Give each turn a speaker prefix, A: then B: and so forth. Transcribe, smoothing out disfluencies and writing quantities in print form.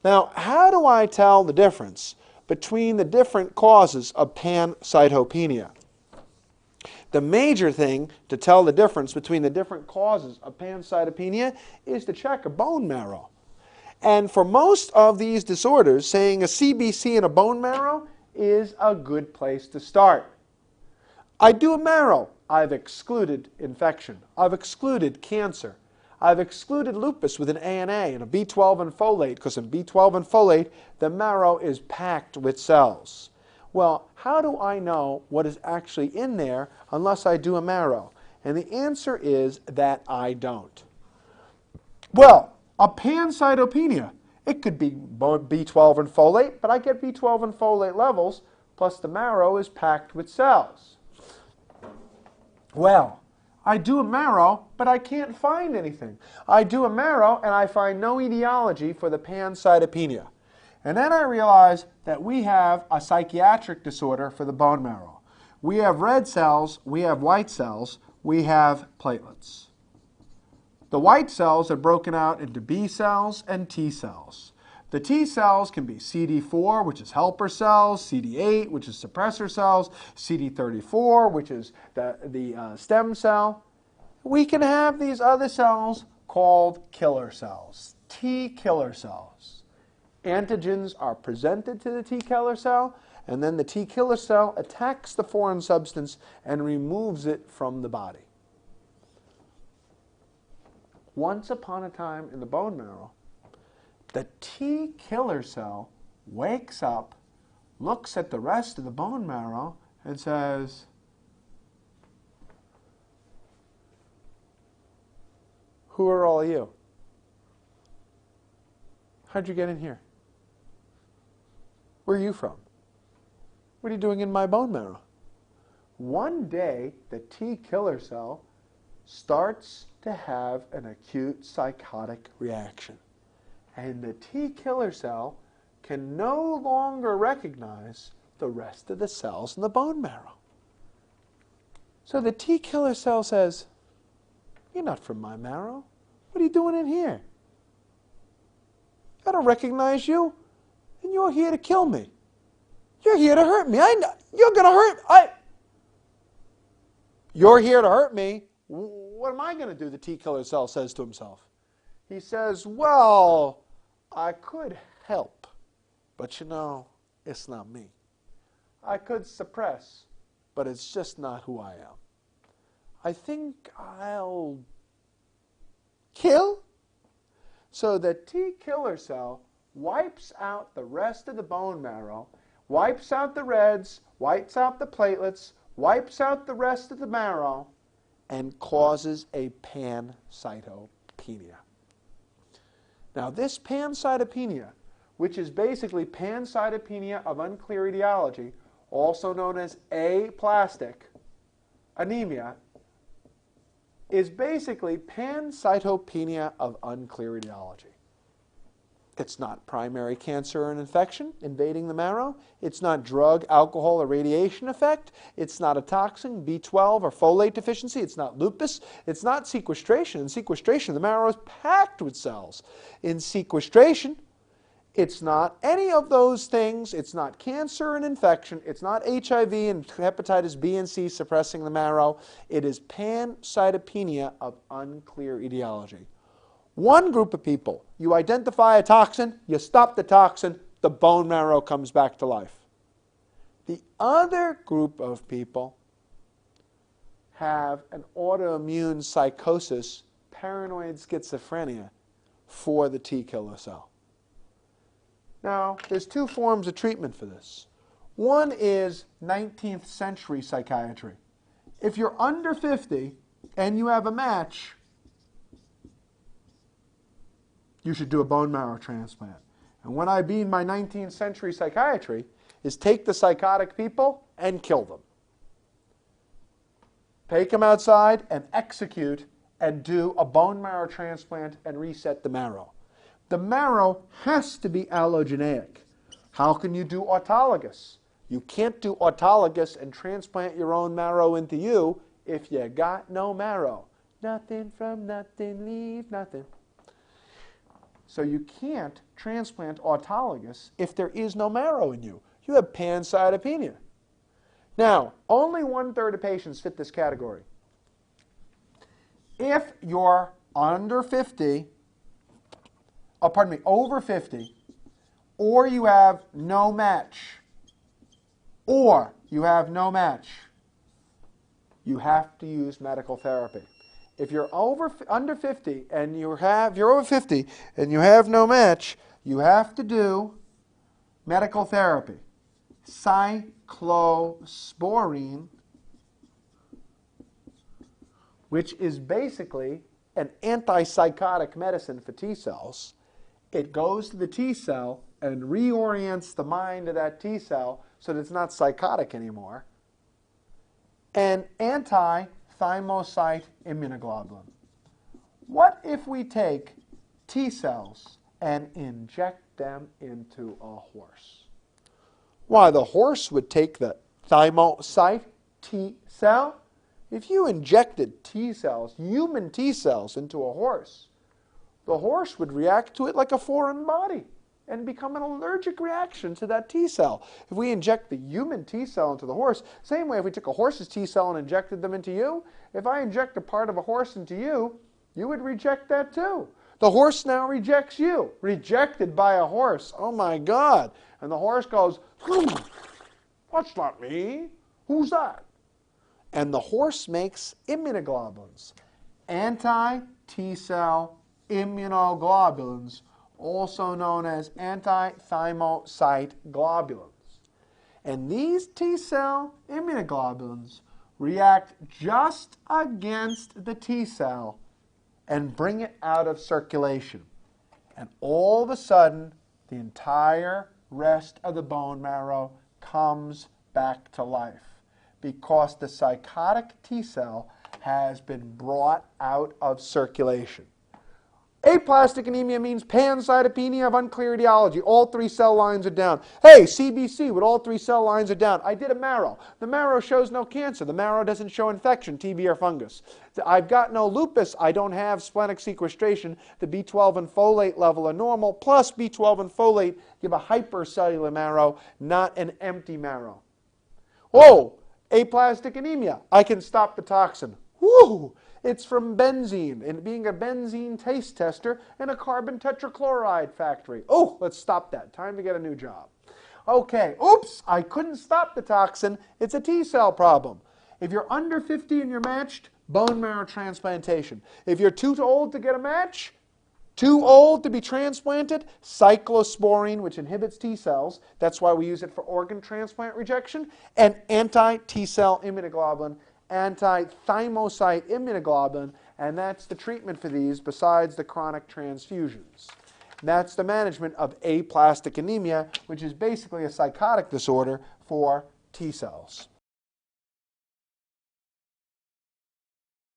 A: Now, how do I tell the difference between the different causes of pancytopenia? The major thing to tell the difference between the different causes of pancytopenia is to check a bone marrow. And for most of these disorders, saying a CBC in a bone marrow is a good place to start. I do a marrow. I've excluded infection. I've excluded cancer. I've excluded lupus with an ANA and a B12 and folate, because in B12 and folate, the marrow is packed with cells. Well, how do I know what is actually in there unless I do a marrow? And the answer is that I don't. Well, a pancytopenia, it could be B12 and folate, but I get B12 and folate levels, plus the marrow is packed with cells. Well, I do a marrow, but I can't find anything. I do a marrow, and I find no etiology for the pancytopenia. And then I realize that we have a psychiatric disorder for the bone marrow. We have red cells, we have white cells, we have platelets. The white cells are broken out into B cells and T cells. The T cells can be CD4, which is helper cells, CD8, which is suppressor cells, CD34, which is the stem cell. We can have these other cells called killer cells, T killer cells. Antigens are presented to the T killer cell, and then the T killer cell attacks the foreign substance and removes it from the body. Once upon a time in the bone marrow, the T killer cell wakes up, looks at the rest of the bone marrow, and says, "Who are all you? How'd you get in here? Where are you from? What are you doing in my bone marrow?" One day, the T killer cell starts to have an acute psychotic reaction. And the T killer cell can no longer recognize the rest of the cells in the bone marrow. So the T killer cell says, "You're not from my marrow. What are you doing in here? I don't recognize you, and you're here to kill me. You're here to hurt me. You're going to hurt. You're here to hurt me. What am I going to do?" the T killer cell says to himself. He says, "Well, I could help, but it's not me. I could suppress, but it's just not who I am. I think I'll kill." So the T killer cell wipes out the rest of the bone marrow, wipes out the reds, wipes out the platelets, wipes out the rest of the marrow, and causes a pancytopenia. Now, this pancytopenia, which is basically pancytopenia of unclear etiology, also known as aplastic anemia, is basically pancytopenia of unclear etiology. It's not primary cancer and infection invading the marrow. It's not drug, alcohol, or radiation effect. It's not a toxin, B12, or folate deficiency. It's not lupus. It's not sequestration. In sequestration, the marrow is packed with cells. In sequestration, it's not any of those things. It's not cancer and infection. It's not HIV and hepatitis B and C suppressing the marrow. It is pancytopenia of unclear etiology. One group of people, you identify a toxin, you stop the toxin, the bone marrow comes back to life. The other group of people have an autoimmune psychosis, paranoid schizophrenia, for the T killer cell. Now, there's two forms of treatment for this. One is 19th century psychiatry. If you're under 50 and you have a match, you should do a bone marrow transplant. And what I mean by 19th century psychiatry is take the psychotic people and kill them. Take them outside and execute and do a bone marrow transplant and reset the marrow. The marrow has to be allogeneic. How can you do autologous? You can't do autologous and transplant your own marrow into you if you got no marrow. Nothing from nothing, leave nothing. So you can't transplant autologous if there is no marrow in you. You have pancytopenia. Now, only 1/3 of patients fit this category. If you're under 50, over 50, or you have no match, you have to use medical therapy. If you're under 50 and you're over 50 and you have no match, you have to do medical therapy. Cyclosporine, which is basically an antipsychotic medicine for T cells. It goes to the T cell and reorients the mind of that T cell so that it's not psychotic anymore. And anti-thymocyte immunoglobulin. What if we take T cells and inject them into a horse? Why, the horse would take the thymocyte T cell. If you injected T cells, human T cells, into a horse, the horse would react to it like a foreign body and become an allergic reaction to that T cell. If we inject the human T cell into the horse, same way if we took a horse's T cell and injected them into you, if I inject a part of a horse into you, you would reject that too. The horse now rejects you. Rejected by a horse. Oh my God. And the horse goes, that's not me. Who's that? And the horse makes immunoglobulins. Anti-T cell immunoglobulins, also known as anti-thymocyte globulins. And these T cell immunoglobulins react just against the T cell and bring it out of circulation. And all of a sudden, the entire rest of the bone marrow comes back to life because the psychotic T cell has been brought out of circulation. Aplastic anemia means pancytopenia of unclear etiology. All 3 cell lines are down. Hey, CBC with all 3 cell lines are down. I did a marrow. The marrow shows no cancer. The marrow doesn't show infection, TB or fungus. I've got no lupus. I don't have splenic sequestration. The B12 and folate level are normal. Plus B12 and folate give a hypercellular marrow, not an empty marrow. Oh, aplastic anemia. I can stop the toxin. Woo! It's from benzene, and being a benzene taste tester in a carbon tetrachloride factory. Oh, let's stop that. Time to get a new job. Okay, oops, I couldn't stop the toxin. It's a T cell problem. If you're under 50 and you're matched, bone marrow transplantation. If you're too old to get a match, too old to be transplanted, cyclosporine, which inhibits T cells. That's why we use it for organ transplant rejection, and anti-T cell immunoglobulin, anti-thymocyte immunoglobulin, and that's the treatment for these besides the chronic transfusions. And that's the management of aplastic anemia, which is basically a psychotic disorder for T cells.